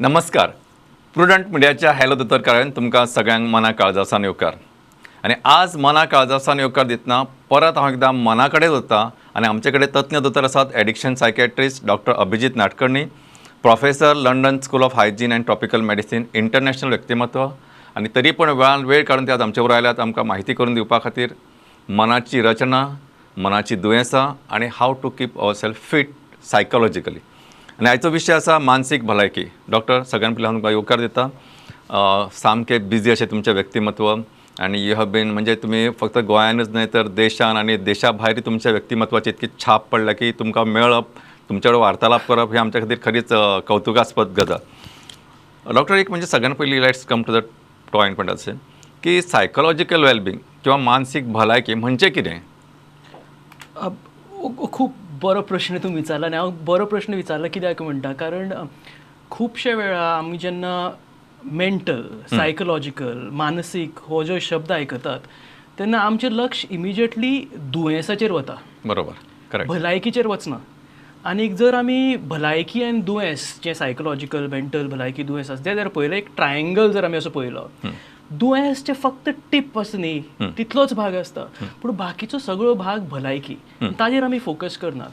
नमस्कार. प्रुडंट मिडियाच्या हॅलो दोतोरकारान तुमकां सगळ्यांक मना काळजासान येवकार. आनी आज मना काळजासान येवकार दितना परत हांव एकदां मना कडेन वता आनी आमचे कडेन तज्ञ दोतोर आसात addiction psychiatrist doctor Abhijeet Nadkarni, professor London School of Hygiene and Tropical Medicine, international व्यक्तिमत्व. आनी तरी पूण वेळ काडून ते आज आमचे बरोबर आयल्यात आमकां म्हायती करून दिवपा खातीर मनाची रचना, मनाची दुयेंसां आनी how to keep our self fit psychologically. आनी आयचो विशय आसा मानसीक भलायकी. डॉक्टर सगळ्यान पयलीं हांव तुमकां येवकार दिता. सामके बिजी अशें तुमचें व्यक्तिमत्व आनी यू हॅव बीन म्हणजे तुमी फक्त गोंयानूच न्हय तर देशान आनी देशा भायर तुमच्या व्यक्तिमत्वाची इतकी छाप पडल्या की तुमकां मेळप, तुमचे कडेन वार्तालाप करप हे आमच्या खातीर खरीच कौतुकास्पद गजाल. डॉक्टर एक म्हणजे सगळ्यान पयलीं let's come to the point अशें की सायकोलॉजिकल वेलबिंग किंवा मानसीक भलायकी म्हणजे कितें? खूप बरो प्रश्न तुम्ही विचारला आणि हांव बरो प्रश्न विचारला कित्याक म्हणटा कारण खुबशे वेळा आमी जेन्ना मेंटल सायकोलॉजिकल मानसीक हो जो शब्द आयकतात तेन्ना आमचें लक्ष इमिजिएटली दुयेंसाचेर वता. बरोबर, करेक्ट. भलायकीचेर वचना. आनीक जर आमी भलायकी आनी दुयेंस जे सायकोलॉजिकल मेंटल भलायकी दुयेंस आसा ते जर पळयलें एक ट्रायंगल जर आमी असो पळयलो दुयेंसचे फक्त टीप आसा न्ही तितलोच भाग आसता पूण बाकीचो सगळो भाग भलायकी ताजेर आमी फोकस करनात.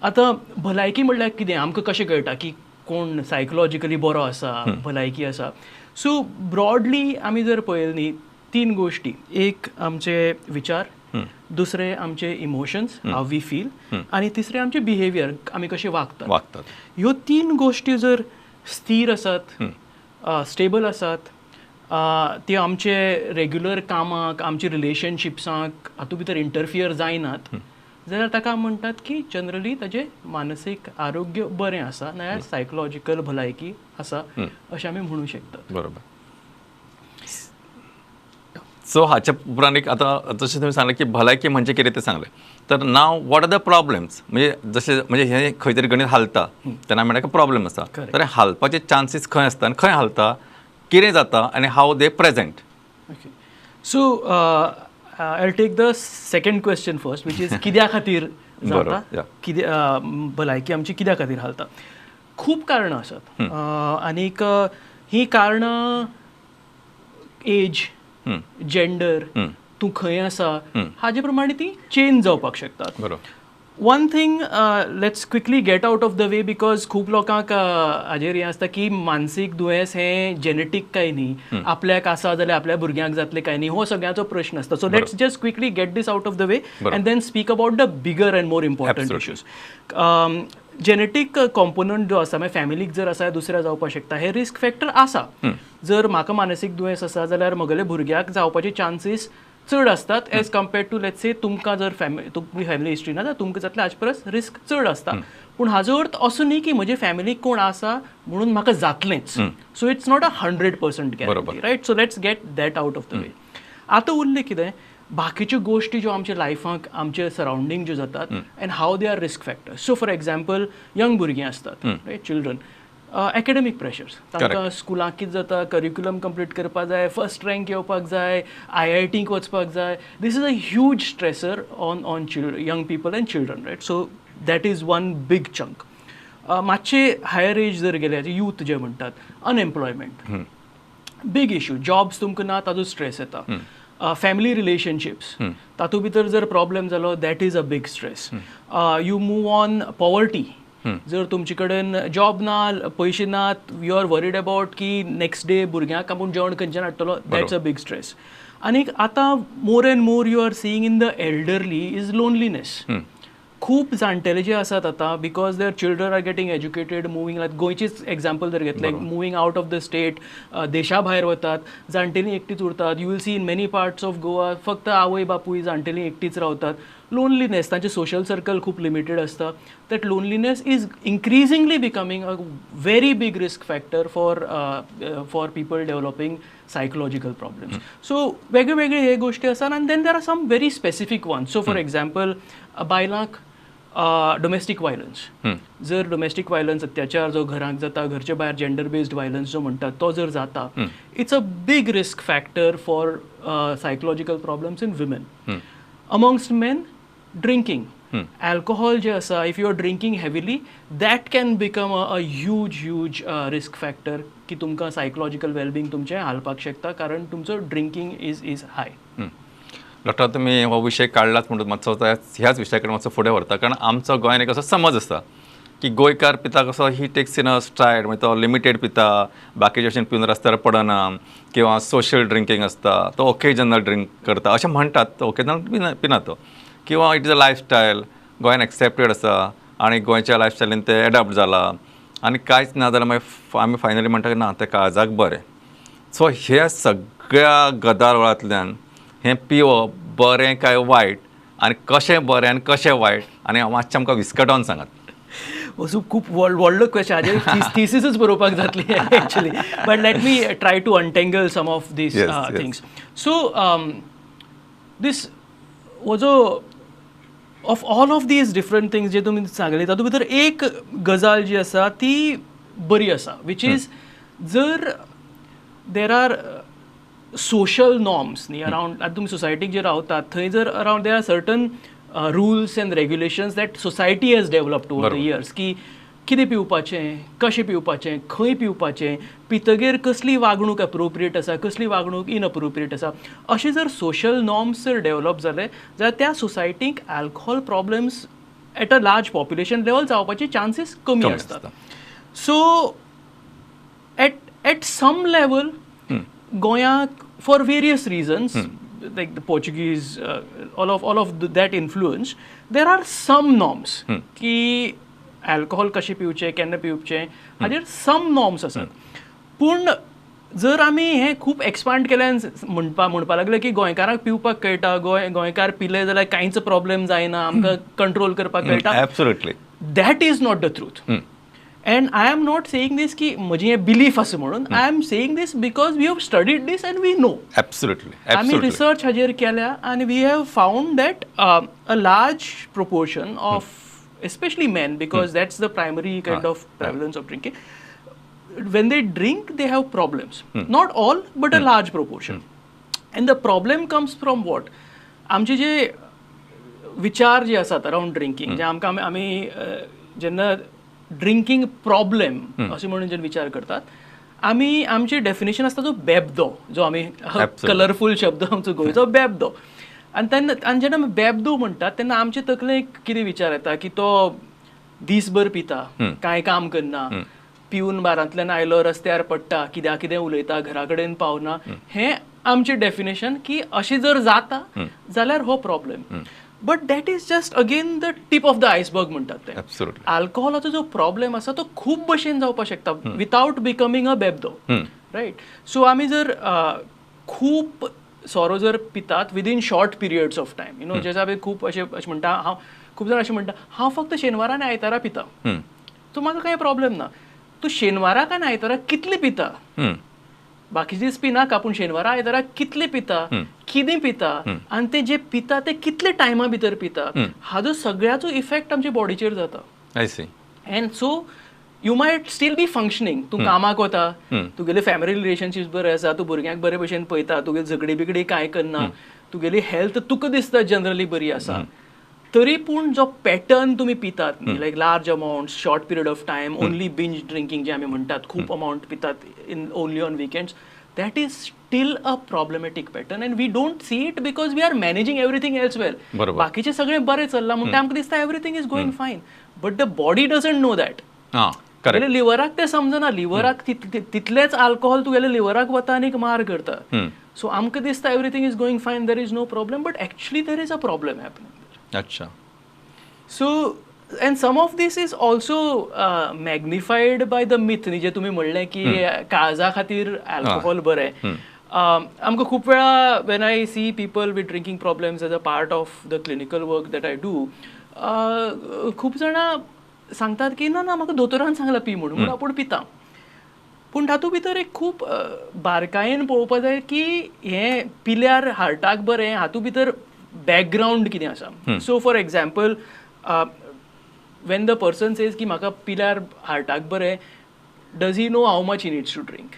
आतां भलायकी म्हणल्यार कितें आमकां कशें कळटा की कोण सायकोलॉजिकली बरो आसा भलायकी आसा. सो ब्रॉडली आमी जर पळयलें न्ही 3 गोश्टी. एक आमचे विचार, दुसरे आमचे इमोशन्स हाव वी फील आनी तिसरे आमचे बिहेवियर आमी कशे वागतात. ह्यो 3 गोश्टी जर स्थिर आसात, स्टेबल आसात, ते आमचे रेग्युलर कामाक आमचे रिलेशनशिप्सांक हातूंत भितर इंटरफियर जायनात जाल्यार ताका म्हणटात की जनरली ताजें मानसीक आरोग्य बरें आसा नाल्यार सायकोलॉजिकल भलायकी आसा अशें आमी म्हणूं शकतात. बरोबर. सो हाच्या उपरांत एक आतां जशें तुमी सांगलें की भलायकी म्हणजे कितें तें सांगलें तर now what are the problems म्हणजे जशें म्हणजे हें खंय तरी गणीत हालता तेन्ना म्हणटा की प्रॉब्लेम आसा तर हालपाचे चान्सीस खंय आसता आनी खंय हालता, कितें जाता आनी how they present. Okay. So I will take the second question first which is कित्या खातीर जाता, भलायकी आमची कित्या खातीर हालता. खूब कारणां आसात आनीक ही कारणां एज, जेंडर, तूं खंय आसा हाजे प्रमाणे ती चेंज जावपाक शकतात. बरोबर. One thing let's quickly get out of the way because खूब लोकांक हाजेर हें आसता की मानसीक दुयेंस हें जेनेटीक काय न्ही, आपल्याक आसा जाल्यार आपल्या भुरग्यांक जातलें काय न्ही हो सगळ्यांचो प्रश्न आसता. So let's just quickly get this out of the way and then speak about the bigger and more important issues. Genetic component जो आसा मागीर फॅमिलीक जर आसा दुसऱ्या जावपाक शकता हे रिस्क फॅक्टर आसा. जर म्हाका मानसीक दुयेंस आसा जाल्यार म्हगेल्या भुरग्याक जावपाचे चान्सीस चड असतात as compared to let's say तुमकां जर तुमची फॅमिली हिस्ट्री ना जाल्यार तुमकां जातले हाचे परस रिस्क चड आसता. पूण हाजो अर्थ असो न्ही की म्हजे फॅमिलीक कोण आसा म्हणून म्हाका जातलेंच. So it's not 100% guarantee, right. So let's get that out of the way. आतां उरलें कितें बाकीच्यो गोश्टी ज्यो आमच्या लायफाक आमचे सरावंडींग ज्यो जातात and how they are risk factors. So for example young भुरगीं आसतात, रायट, चिल्ड्रन. एकेडमीक प्रेशर्स तांकां स्कुलाक कितें जाता करिक्युलम कंप्लीट करपाक जाय, फर्स्ट रँक येवपाक जाय, IITक वचपाक जाय. This is a huge stressor on young people and children, right. So that is one big chunk. मातशे हायर एज जर गेले यूथ जे म्हणटात अनएम्प्लॉयमेंट बीग इश्यू. जॉब्स तुमकां ना ताजो स्ट्रेस येता. फॅमिली रिलेशनशिप्स तातूंत भितर जर प्रॉब्लेम जालो that is a big stress. You move on poverty. जर तुमचे कडेन जॉब ना, पयशे नात, यू आर वरीड अबाउट की नेक्स्ट डे भुरग्यांक आपूण जेवण खंयच्यान हाडटलो, दॅट्स अ बीग स्ट्रेस. आनीक आतां more and more you are seeing in the elderly is loneliness. खूब जाणटेले जे आसात आतां because their children are getting educated moving like गोंयचीच एक्झाम्पल जर घेतलें moving out of the state, देशा भायर वतात, जाणटेली एकटीच उरतात. You will see in many parts of Goa फक्त आवय बापूय जाणटेली एकटीच रावतात. लोनलीनेस तांचे सोशल सर्कल खूब लिमिटेड आसता. That loneliness is increasingly becoming a very big risk factor for people developing psychological problems. So वेगळे वेगळे हे गोश्टी आसात आनी then there are some very specific ones. So for example बायलांक डोमेस्टीक वायलन्स. जर डोमेस्टीक वायलन्स अत्याचार जो घरांत जाता, घरचे भायर जेंडर बेस्ड वायलन्स जो म्हणटात तो जर जाता, it's a big risk factor for psychological problems in women. Amongst men drinking. Alcohol जे आसा if you are drinking heavily that can become a huge risk factor की तुमकां सायकोलॉजिकल वेलबिंग तुमचें हालपाक शकता कारण तुमचो ड्रिंकींग इज हाय. डॉक्टर तुम्ही हो विशय काढलाच म्हणून मातसो ह्याच विशया कडेन मातसो फुडें व्हरता कारण आमचो गोंयान एक असो समज आसा की गोंयकार पिता कसो ही टेक्स इन अ स्ट्रायड म्हणजे तो लिमिटेड पिता बाकीचे भशेन पिवन रस्त्यार पडना किंवा सोशल ड्रिंकींग आसता तो ओकेजनल ड्रिंक करता अशें म्हणटात तो ओकेजनल पिना तो किंवा इट इज अ लायफस्टायल गोंयान एक्सेप्टेड आसा आणि गोंयच्या लायफस्टायलीन ते एडॉप्ट जाला आनी कांयच ना जाल्यार मागीर आमी फायनली म्हणटा की ना तें काळजाक बरें. सो ह्या सगळ्या गदारोळांतल्यान हें पिवप बरें काय वायट आनी कशें बरें आनी कशें वायट आनी मातशें आमकां विस्कटोन सांगात. असो खूप व्हडलो क्वेश्चन हाजेर थिसीसच बरोवपाक जातली actually but let me try to untangle some of these things. So this was of all of these different things जे तुमी सांगले तातूंत भितर एक गजाल जी आसा ती बरी आसा वीच इज जर देर आर सोशल नॉर्म्स न्ही अरावंड आतां तुमी सोसायटीक जे रावतात थंय जर around there are certain rules end regulations that society hedge developed over the years की कितें पिवपाचें कशें पिवपाचें खंय पिवपाचें पितगेर कसली वागणूक एप्रोप्रिएट आसा कसली वागणूक इनएप्रोप्रिएट आसा अशें जर सोशल नॉर्म्स जर डेवलप जाले जाल्यार त्या सोसायटीक alcohol problems at a large population level जावपाचे चान्सीस कमी आसतात. सो एट सम लेवल गोंयाक for various reasons like the Portuguese, all of that influence, there are some norms की अल्कोहोल कशें पिवचें केन्ना पिवचें हाजेर सम नॉर्म्स आसात. पूण जर आमी हें खूब एक्सपांड केल्यान म्हणपा लागले की गोंयकारांक पिवपाक कळटा गोंयकार पिले जाल्यार कांयच प्रॉब्लेम जायना आमकां कंट्रोल करपाक कळटा. Absolutely that is not the truth. And I am not saying this की म्हजी हें बिलीफ आसा म्हणून I am saying this because we have studied this and we know. Absolutely. आमी रिसर्च हाजेर केल्या and we have found that a large proportion of especially men because that's the primary kind of prevalence of drinking when they drink they have problems. Not all but a large proportion. And the problem comes from what? आमचे जे विचार जे आसात around drinking जे आमकां आमी जेन्ना drinking problem अशें म्हणून जे विचार करतात आमी आमचे डेफिनेशन आसता जो बेबदो जो आमी कलरफूल शब्द आमचो गोंयचो बेबदो आनी जेन्ना आमी बेबदो म्हणटात तेन्ना आमचे तकलेक कितें विचार येता की तो दीसभर पिता कांय काम करना पिवन बारांतल्यान आयलो रस्त्यार पडटा कितें उलयता घरा कडेन पावना हें आमचें डेफिनेशन की अशें जर जाता जाल्यार हो problem. But that is just again the tip of the iceberg म्हणटात ते. अल्कोहोलाचो जो प्रॉब्लेम आसा तो खूब भशेन जावपाक शकता विथआउट बिकमिंग अ बेबदो रायट. सो आमी जर खूब सोरो जर पितात within short periods of time you know जेचे आमी खूब अशें म्हणटा हांव खूब जाण अशें म्हणटा हांव फक्त शेनवारा आनी आयतारा पिता सो म्हाका कांय प्रॉब्लेम ना. तूं शेनवाराक आनी आयतारा कितले पिता बाकीचे दीस पिनाका पूण शेनवारा आयतारा कितले पिता कितें पिता आनी ते जे पिता ते कितले टायमा भितर पिता हाजो सगळ्याचो इफेक्ट आमच्या बॉडीचेर जाता. I see. And so you might still be functioning तूं कामाक वता तुगेले फॅमिली रिलेशनशिप्स बरे आसा तूं भुरग्यांक बरे भशेन पळयता तुगे झगडी बिगडी कांय करना तुगेली हेल्थ तुका दिसता जनरली बरी आसा तरी पूण जो पॅटर्न तुमी पितात like large amounts short period of time only binge drinking जे आमी म्हणटात खूब अमाउंट पितात in only on weekends that is still a problematic pattern and we don't see it because we are managing everything else well. बाकीचे सगळे बरे चल्ला म्हणटा आमकां दिसता everything is going fine but the body doesn't know that. तुगेले लिव्हराक ते समजना लिव्हराक तितलेच अल्कोहोल तुगेले लिव्हराक वता आनी मार करता. सो आमकां दिसता everything is going fine there is no problem but actually there is a problem happening. अच्छा. So and some of this is also magnified by the myth न्ही जे तुमी म्हणलें की काळजा खातीर अल्कोहोल बरें. आमकां खूब वेळा when I see people with drinking problems as a part of the clinical work that I do खूब जाणां सांगतात की ना म्हाका दोतोरान सांगलां पी म्हणून आपूण पिता. पूण तातूंत भितर एक खूब बारकायेन पळोवपा जाय की हें पिल्यार हार्टाक बरें हातूंत भितर बॅकग्रावंड कितें आसा. So for example when the person says की म्हाका पिल्यार हार्टाक बरें does he know how much he needs to drink?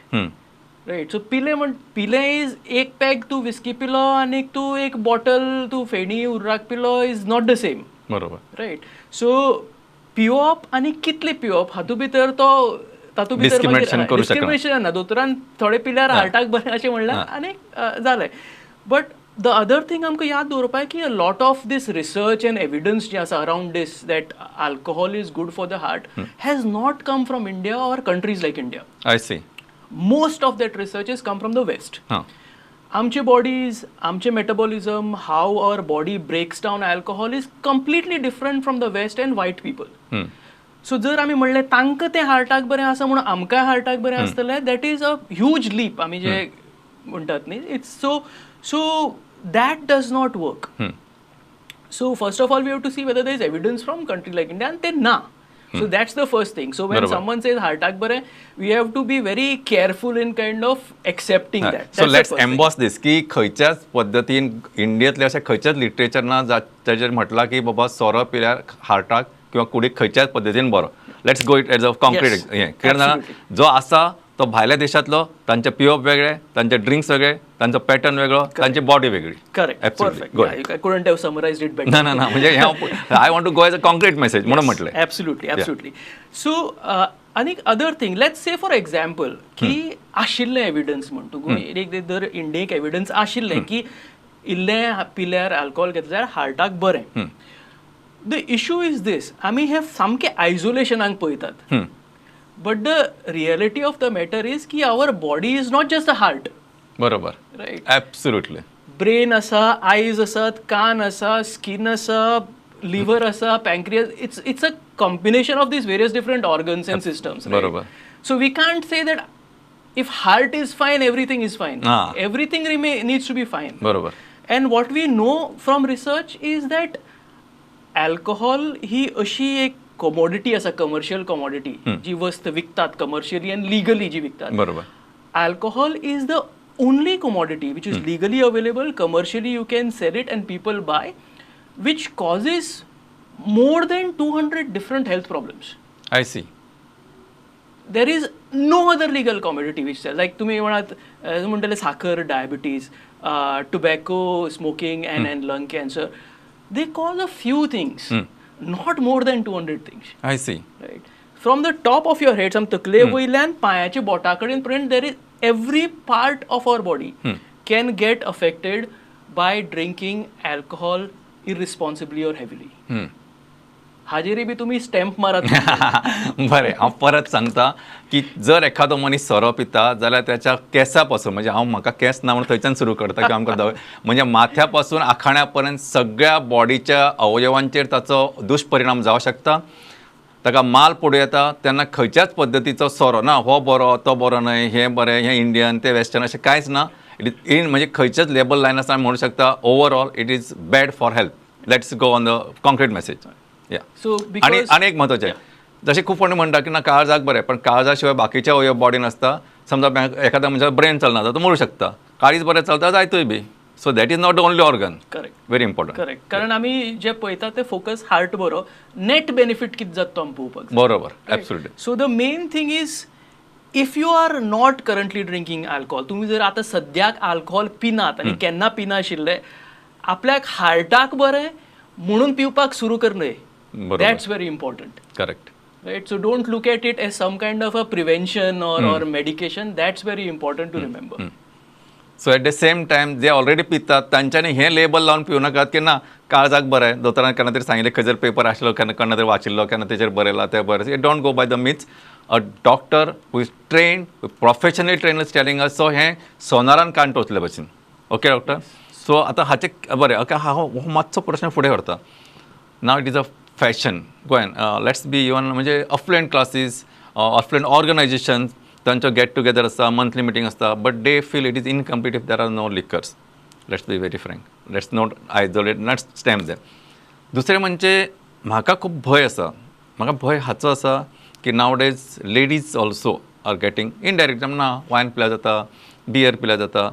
Right. So पिले इज एक पॅग तूं विस्की पिलो आनी तूं एक बॉटल तूं फेणी उर्राक पिलो इज नॉट द सेम. बरोबर. रायट. सो पिवप आनी कितले पिवप हातूंत भितर तो तातूंत भितर Discrimination करूं शकना. डिस्क्रिमिनेशन ना. दोतोरान थोडे पिल्यार हार्टाक बरें अशें म्हणलां आनी जालें. बट द अदर थिंग आमकां याद दवरपाक की a lot of this research and evidence जे आसा around this that alcohol is good for the heart has not come from India or countries like India. I see. Most of that research is come from the west. हां. आमचे bodies, आमचे metabolism, how our body breaks down alcohol is completely different from the west and white people. So जर आमी म्हणलें तांकां तें हार्टाक बरें आसा म्हणून आमकांय हार्टाक बरें आसतलें, that is a huge leap आमी जे म्हणटात न्ही. It's so that does not work. So first of all we have to see whether there is evidence from country like India, आनी ते ना. So that's the first thing. So when बरोबर. someone says हार्टाक बरें, we have to be very careful in kind of accepting that. So let's emboss this की खंयच्याच पद्दतीन इंडियेंतल्या अशें खंयच्याच लिटरेचर ना ताचेर म्हटलां की बाबा सोरो पिल्यार हार्टाक किंवा कुडीक खंयच्याच पद्दतीन बरो. Let's go it age a concrete Yes, हें कित्याक जाणा absolutely. जो आसा तो भायल्या देशांतलो, तांचे पिवप वेगळे, तांचे ड्रिंक्स वेगळे, तांचो पॅटर्न वेगळो, तांची बॉडी वेगळी. Correct. Absolutely. Perfect. Go Yeah, ahead. I couldn't have summarized it better. ना म्हणजे I want to go as a concrete message म्हणून म्हटलें. Absolutely. So आनीक other thing, let's say for example की आशिल्लें एविडन्स म्हणटा एक जर इंडियेक एविडन्स आशिल्लें की इल्लें पिल्यार अल्कोहोल घेतलें जाल्यार हार्टाक बरें. द इशू इज दीस, आमी हे सामकें आयसोलेशनाक पळयतात. But the reality of the matter is की our body is not just a heart. बरोबर. रायट. एब्सोल्युटली. ब्रेन आसा, आयज आसात, कान आसा, स्किन आसा, लिव्हर आसा, pancreas. It's a combination of these various different organs and systems. बरोबर. So we can't say that if heart is fine everything is fine. Ah. Everything needs to be fine. बरोबर. And what we know from research is that alcohol ही अशी एक commodity आसा, commercial commodity, जी वस्त विकतात commercially and legally जी विकतात. बरोबर. Alcohol is the only commodity which is legally available, commercially you can sell it and people buy, which causes more than 200 different health problems. I see. There is no other legal commodity which sells. Like तुम्ही म्हणटाले साखर, diabetes, tobacco, smoking and lung cancer. They cause a few things, not more than 200 things. I see. Right. From the top of your head, some तकले वयल्यान पांयाचे बोटा कडेन पर्यंत, there is every part of our body can get affected by drinking alcohol irresponsibly or heavily. हाजेरी बी तुम्ही stamp मारात. बरें, हांव परत सांगता की जर एखादो मनीस सोरो पिता जाल्यार त्याच्या केंसा पासून, म्हणजे हांव म्हाका केंस ना म्हणून थंयच्यान सुरू करता की आमकां म्हणजे माथ्या पासून आखाण्या पर्यंत सगळ्या बॉडीच्या अवयवांचेर ताचो दुश्परिणाम जावं शकता. ताका माल पडूं येता तेन्ना खंयच्याच पद्दतीचो सोरो ना, हो बरो तो बरो न्हय, हें बरें, हें इंडियन, तें वेस्टर्न, अशें कांयच ना. इट इज इन म्हणजे खंयचेच लेबल लायन आसा म्हणूं शकता overall it is bad for health. Let's go on the concrete message. या. So आणि because एक म्हत्वाचें, जशें खूब कोणी म्हणटा की ना काळजाक बरें, पण काळजा शिवाय बाकीचे अवयव बॉडीन आसता. समजा एखादा म्हणजे ब्रेन चलना जाता तो मरू शकता, काळीज बरें चलता जायतोय बी. So that is not the only organ. Correct. Very important. Correct. कारण आमी जे पळयता ते फोकस हार्ट बरो, नेट बेनिफीट कितें जाता तो आमी पळोवपाक जाय. बरोबर. Absolutely. So the main thing is if you are not currently drinking alcohol, तुम्ही जर आता सद्याक अल्कोहोल पिनात आनी केन्ना पिना आशिल्ले, आपल्याक हार्टाक बरें म्हणून पिवपाक सुरू करनय. That's very important. Correct. Right? So don't look at it as some kind of a prevention or medication. That's very important to remember. So at the same time जे ऑलरेडी पितात तांच्यांनी हें लेबल लावन पिवं नाकात की ना काळजाक बरें, दोतोरान केन्ना तरी सांगिल्लें, खंय जर पेपर आसलो केन्ना तरी वाचिल्लो, केन्ना तेचेर बरयलां तें बरें. Don't go by the myths. A doctor who is trained, professionally trained is telling us. So हें सोनारान कान टोचले भशेन. Okay doctor. सो आतां हाचे बरें, ओके, हांव मातसो प्रश्न फुडें व्हरता. Now it is a fashion गोंयान. लेट्स बी इवन म्हणजे अफ्लुएंट क्लासीस, अफ्लुएंट ऑर्गनायझेशन, तांचो गेट टुगेदर आसता, मंथली मिटींग आसता, but they feel it is incomplete if there are no liquors. Let's be very frank. Let's not isolate, not stamp them. दुसरें म्हणजे म्हाका खूब भंय आसा. म्हाका भंय हाचो आसा की nowadays ladies also are getting indirect ना वायन पिल्यार जाता, बियर पिल्यार जाता.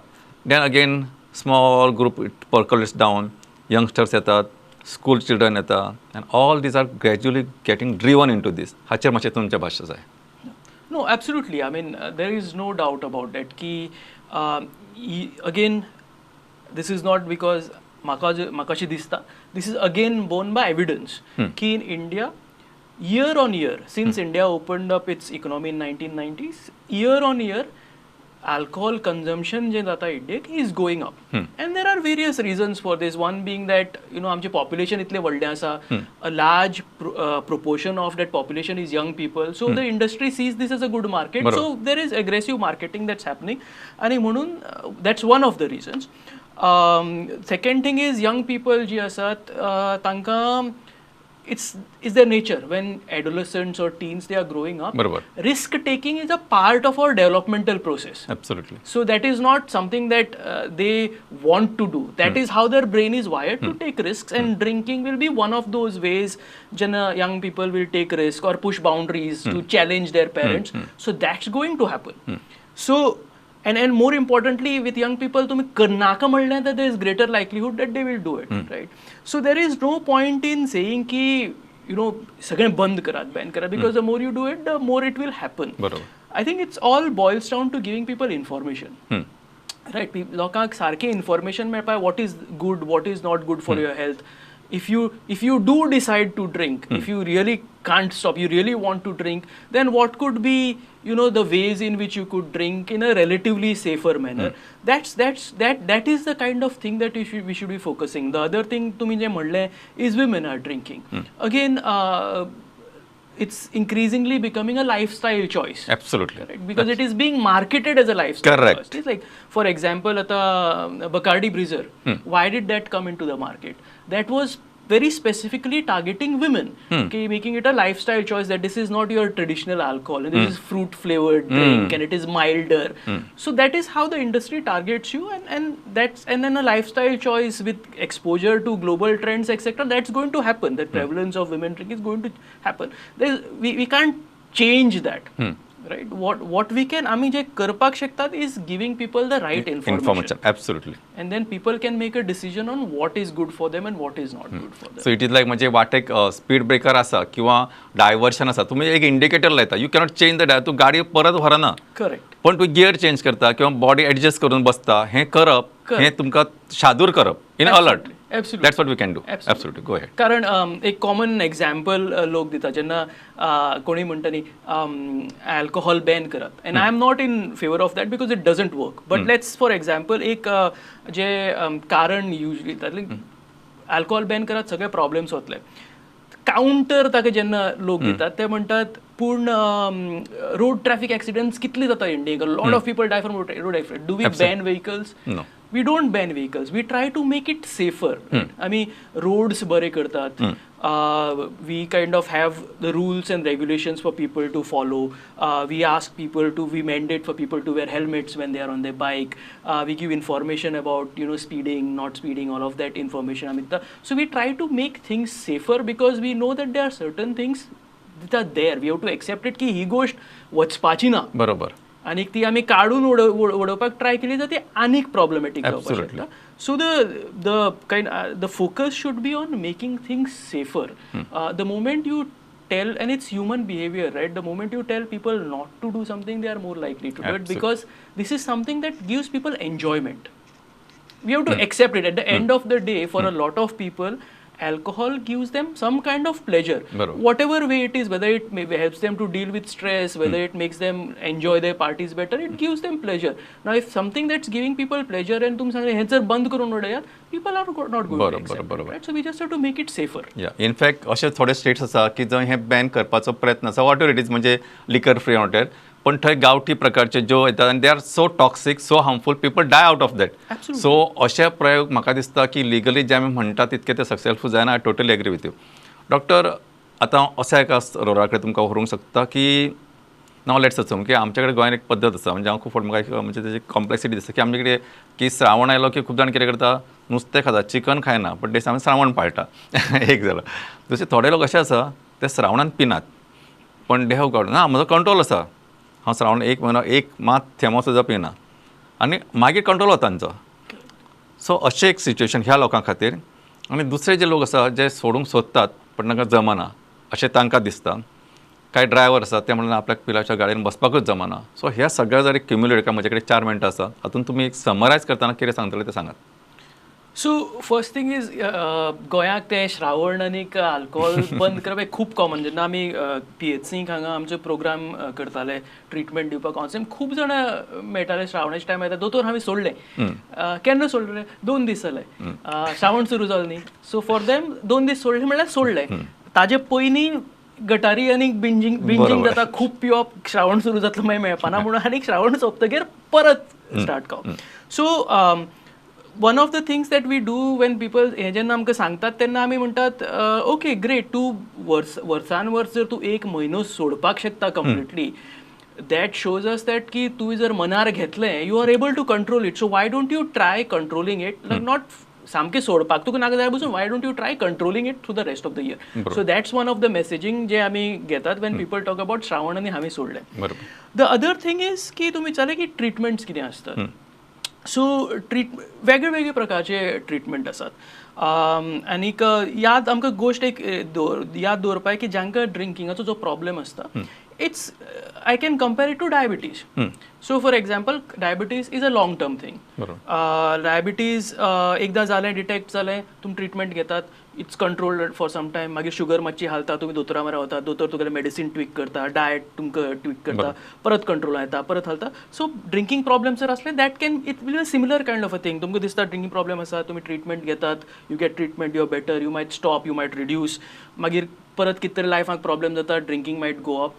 Then again small group it percolates down, youngsters येतात, स्कूल चिल्ड्रन येता, and all these are gradually getting driven in to these. हाचेर मातशें तुमचें भाश्य जाय. No, absolutely. I mean, there is no doubt about that. Ki, again, this is not because म्हाका अशें दिसता this is again borne by evidence की in India year on year since India opened up its economy in 1990s year on year alcohol consumption जे जाता इंडियेक is going up and there are various reasons for this one being that आमचे population इतले व्हडलें आसा a large proportion of that population is young people so the industry sees this as a good market so there is aggressive marketing that's happening आणि म्हणून that's one of the reasons second thing is young people जी आसात तांकां it's their nature when adolescents or teens they are growing up बरोबर. risk taking is a part of our developmental process Absolutely. so that is not something that they want to do that is how their brain is wired to take risks and drinking will be one of those ways young people will take risk or push boundaries to challenge their parents so that's going to happen so and more importantly with young people तुम्ही करनाका म्हणलें that there is greater likelihood that they will do it right so there is no point in saying की सगळें बंद करात ban करात because the more you do it the more it will happen बरोबर. I think it's all boils down to giving people information right लोकांक सारकें information मेळपा what is good what is not good for your health if you do decide to drink if you really can't stop you really want to drink then what could be the ways in which you could drink in a relatively safer manner that is the kind of thing that we should be focusing the other thing तुम्ही जे म्हणले is women are drinking again it's increasingly becoming a lifestyle choice Absolutely. right? because it is being marketed as a lifestyle Correct. choice. It's like for example ata Bacardi Breezer why did that come into the market that was very specifically targeting women okay, making it a lifestyle choice that this is not your traditional alcohol and this is fruit flavored drink and it is milder so that is how the industry targets you and then a lifestyle choice with exposure to global trends etc that's going to happen the prevalence of women drink is going to happen we can't change that right what we can आमी जे करपाक शकतात is giving people the right information Absolutely. and then people can make a decision on what is good for them and what is not good for them so it is like म्हणजे वाटेक speed breaker आसा किंवा diversion आसा तुम्ही एक indicator लायता you cannot change the तूं गाडी परत व्हरना correct पण तूं गियर चेंज करता किंवा बॉडी एडजस्ट करून बसता हें करप हें तुमकां शादूर करप in alert absolutely that's what we can do absolutely go head कारण एक कॉमन एक्झाम्पल लोक दिता जेन्ना कोणी म्हणटा न्ही अल्कोहॉल बॅन करात end I am not in favour of that because it doesn't work but let's for example एक जे कारण युजली दितात अल्कोहॉल बॅन करात सगळे प्रॉब्लेम्स वतले काउंटर ताका जेन्ना लोक दितात ते म्हणटात पूण रोड ट्रॅफिक एक्सिडेंट्स कितले जाता इंडियेक lot of people die from road accident do we ban vehicles no we don't ban vehicles we try to make it safer I mean roads bare kartat we kind of have the rules and regulations for people to follow we ask people to we mandate for people to wear helmets when they are on their bike we give information about speeding not speeding all of that information I mean so we try to make things safer because we know that there are certain things that are there we have to accept it की ही गोष्ट वचपाची ना बरोबर आणि ती आम्ही काढून उडोवपाक ट्राय केली तर ती आनीक प्रॉब्लेमॅटीक जावपाक शकता so the focus should be on making things safer the moment you tell and it's human behavior right the moment you tell people not to do something they are more likely to do it because this is something that gives people enjoyment we have to accept it at the end of the day for a lot of people alcohol gives them some kind of pleasure whatever way it is whether it helps them to deal with stress whether it makes them enjoy their parties better it gives them pleasure now if something that's giving people pleasure and tum सांगले हे जर बंद करून उडयात people are not going to accept it right so we just have to make it safer in fact अशे थोडे states आसा की जंय हे बॅन करपाचो प्रयत्न आसा वॉट एवर इट इज म्हणजे लिकर फ्री हॉटेल पण थंय गांवठी प्रकारचे ज्यो येतात आनी they are so toxic so harmful people die out of that so अशे प्रयोग म्हाका दिसता की लिगली जे आमी म्हणटा तितके ते सक्सेसफूल जायना I totally agree with you doctor आतां अशा एका रोडा कडेन तुमकां व्हरूंक शकता की नाव लेट्स असो की आमच्या कडेन गोंयांत एक पद्दत आसा म्हणजे हांव खूब फावट म्हाका म्हणजे तेजी कॉम्प्लेक्सिटी दिसता की आमचे कडेन की श्रावण आयलो की खूब जाण कितें करता नुस्तें खाता चिकन खायना बट देस आमी श्रावण पाळटा एक जालो दुसरे थोडे लोक अशे आसा ते श्रावणान पिनात पण दे हॅव गॉट ना म्हजो कंट्रोल आसा हांव श्रावण एक म्हयनो एक मात थेंबो सुद्दां पिना आनी मागीर कंट्रोल वता तांचो सो अशें एक सिच्युएशन ह्या लोकां खातीर आनी दुसरे जे लोक आसा जे सोडूंक सोदतात पण तांकां जमना अशें तांकां दिसता कांय ड्रायव्हर आसा ते म्हणून आपल्याक पिलाच्या गाडयेन बसपाकूच जमना सो ह्या सगळ्या जर एक क्युम्युलेट म्हजे कडेन 4 मिनटां आसा हातून तुमी एक समरायज करतना कितें सांगतले ते सांगात सो फर्स्ट थिंग इज गोंयाक ते श्रावण आनीक अल्कोहोल बंद करप हें खूब कॉमन. जेन्ना आमी PHCक हांगा आमचे प्रोग्राम करताले ट्रिटमेंट दिवपाक कावन्सिलींग खूब जाणां मेळटाले श्रावणाचे टायम येता दोतोर हांवें सोडलें. केन्ना सोडलें? 2 दीस जाले. श्रावण सुरू जालो न्ही सो फॉर देम 2 दीस सोडलें म्हणल्यार सोडलें. ताजे पयलीं गटारी आनीक बिंजींग जाता खूब पिवप श्रावण सुरू जातलो मागीर मेळपाना म्हणून आनीक श्रावण सोंपतकीर परत स्टार्ट करप. So one of the things that we do when people हे जेन्ना आमकां सांगतात तेन्ना आमी म्हणटात ओके ग्रेट तूं वर्सान वर्स जर तूं 1 म्हयनो सोडपाक शकता completely that shows us that की तूं जर मनार घेतलें you are able to control it. So why don't you try controlling it like not सामकें सोडपाक तुका नाका जाय बसून why don't you try controlling it through the rest of the year. So that's one of the messaging जे आमी घेतात when people talk about Shravan आनी हांवें सोडलें. द अदर थिंग इज की तुमी विचारलें की ट्रिटमेंट्स कितें आसतात. सो वेगळे वेगळे प्रकारचे ट्रिटमेंट आसात आनीक याद आमकां गोश्ट एक याद दवरपाक की जांकां ड्रिंकिंगाचो जो प्रॉब्लेम आसता it's I can compare it to diabetes. So for example diabetes is a long term thing. Diabetes एकदां जालें डिटेक्ट जालें तुमी ट्रिटमेंट घेतात it's controlled for some time मागीर शुगर मातशी हालता तुमी दोतोरा म्हऱ्या वतात दोतोर तुगेलें मेडिसीन ट्वीक करता डायट तुमकां ट्वीक करता परत कंट्रोल येता परत हालता. सो ड्रिंकींग प्रॉब्लेम जर असले that can it will a similar kind of a thing. तुमकां दिसता ड्रिंकींग प्रॉब्लेम आसा तुमी ट्रिटमेंट घेतात you get treatment you are better you might stop you might reduce मागीर परत कितें तरी लायफाक प्रॉब्लेम जाता drinking might go up.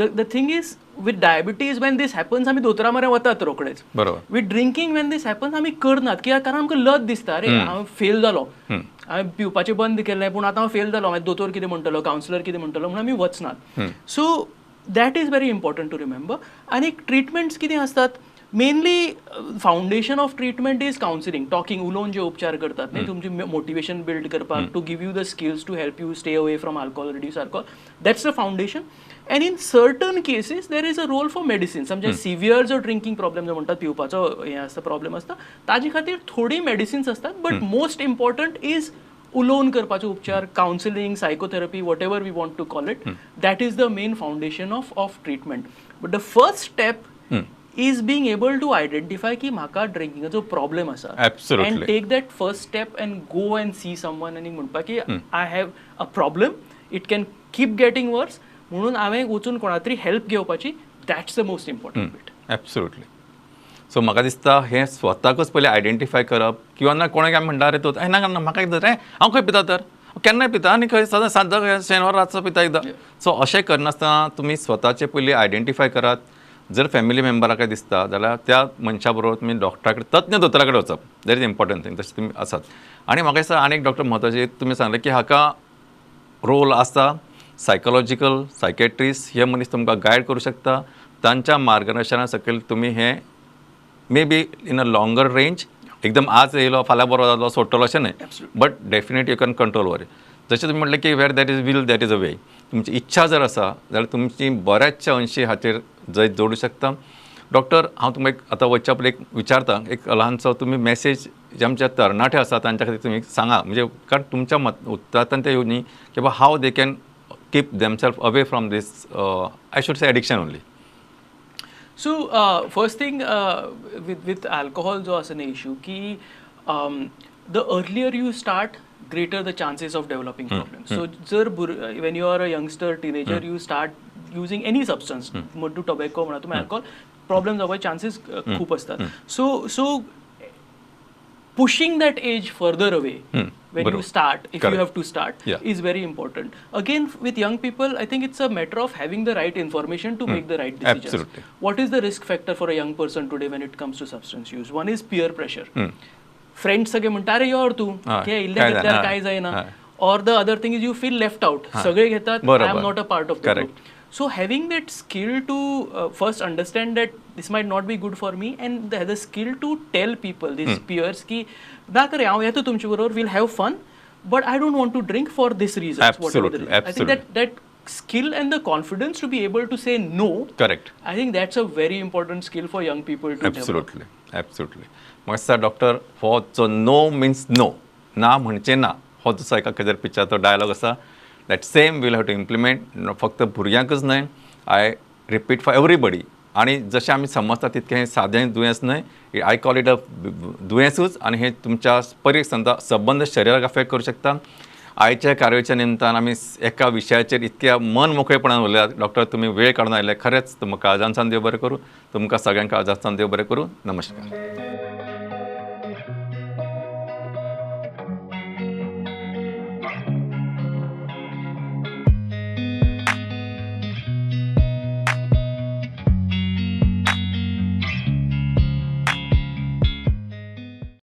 The thing is with diabetes when this happens आमी दोतोरा म्हऱ्या वतात रोखडेच. with drinking when this happens आमी करनात कित्याक कारण आमकां लत दिसता अरे हांव फेल जालो हांवें पिवपाचें बंद केलें पूण आतां हांव फेल जालो मागीर दोतोर कितें म्हणटलो कावन्सिलर कितें म्हणटलो म्हणून आमी वचनात. So that is very important to remember. आनी ट्रिटमेंट्स कितें आसतात mainly foundation of treatment is counselling talking उलोवन जे उपचार करतात न्ही तुमची मोटिवेशन बिल्ड करपाक to give you the skills to help you stay away from alcohol reduce alcohol that's the foundation. And in certain cases there is a role for medicines. म्हणजे severe जो drinking problem जो म्हणटात पिवपाचो हें आसता problem आसता ताजे खातीर थोडी मेडिसिन्स असतात बट मोस्ट इम्पॉर्टंट इज उलोवन करपाचे उपचार counselling psychotherapy whatever we want to call it that is the main foundation of treatment. But the first step is being able to identify की म्हाका ड्रिंकिंगाचो प्रॉब्लेम आसा and take that first step and go and see someone आणि म्हणपाक की I have a problem it can keep getting worse म्हणून हांवें वचून कोणा तरी हेल्प घेवपाची that's the most important bit. Absolutely. So म्हाका दिसता हें स्वताकच पयलीं आयडेंटिफाय करप किंवा ना कोणाक आमी म्हणटा रे तो ना म्हाका कितें रे हांव खंय पिता तर केन्नाय पिता आनी खंय सदां सांजो शेनवार रातचो पिता एकदां. सो अशें करनासतना तुमी स्वताचे पयलीं आयडेंटिफाय करात. जर फॅमिली मेंबराक दिसता जाल्यार त्या मनशा बरोबर तुमी डॉक्टरा कडेन तज्ञ दोतोरा कडेन वचप दॅट इज इम्पॉर्टंट थिंग तशें तुमी आसात. आनी म्हाका दिसता आनी एक डॉक्टर म्हत्वाचे तुमी सांगलें की हाका रोल आसता सायकोलॉजिकल सायकॅट्रिस्ट हे मनीस तुमकां गायड करूं शकता. तांच्या मार्गदर्शना सकयल तुमी हें maybe in a longer range एकदम आज येयलो फाल्यां बरो जालो सोडटलो अशें न्हय but definite you can control वर. जशें तुमी म्हणलें की where that is will that is a way. तुमची इच्छा जर आसा जाल्यार तुमची बऱ्याचशा अंशी हाचेर जैत जोडूं शकता. डॉक्टर हांव तुमकां आतां वचच्या पयलीं एक विचारता एक ल्हानसो तुमी मेसेज जे आमचे तरणाटे आसा तांच्या खातीर तुमी सांगा म्हणजे कारण तुमच्या उत्तरांत ते येवं न्ही की बाबा how they can keep themselves away from these I should say addiction only. So first thing with alcohol जो आसा न्ही इशू की the earlier you start greater the chances of developing problems. So जर when you are a youngster teenager you start using any substance म्हणून tobacco म्हणा तुम्ही alcohol problem जावपाचे chances खूप असतात. So pushing that age further away when you start if you have to start is very important. Again with young people I think it's a matter of having the right information to make the right decisions. Absolutely. What is the risk factor for a young person today when it comes to substance use? One is peer pressure. Friends सगळे म्हणटा अरे your तूं घे इल्ले घेतल्यार कांय जायना or the other thing is you feel left out सगळे घेतात I am not a part of the group. So having that skill to first understand that this might not be good for me and the skill to tell people these peers की ना करे हांव येता तुमचे बरोबर will have fun but I don't want to drink for this reason. I think that skill and the confidence to be able to say no. Correct. I think that's a very important skill for young people to develop. Absolutely. म्हाका दिसता doctor हो जो no means no ना म्हणचें ना हो जसो एका खंय पिक्चराचो डायलॉग आसा that same will have to implement फक्त भुरग्यांकच न्हय आय रिपीट फॉर एवरीबडी आणि जशें आमी समजता तितकें हें सादें दुयेंस न्हय. आय कॉल इट अ दुयेंसूच आनी हें तुमच्या संबंद शरिराक अफेक्ट करूं शकता. आयच्या कार्याच्या निमतान आमी एका विशयाचेर इतक्या मन मोकळेपणान उलयल्यात. डॉक्टर तुमी वेळ काडून आयले खरेंच तुमकां काळजांतल्यान देव बरें करूं. तुमकां सगळ्यांक काळजांतल्यान देव बरें करूं. नमस्कार.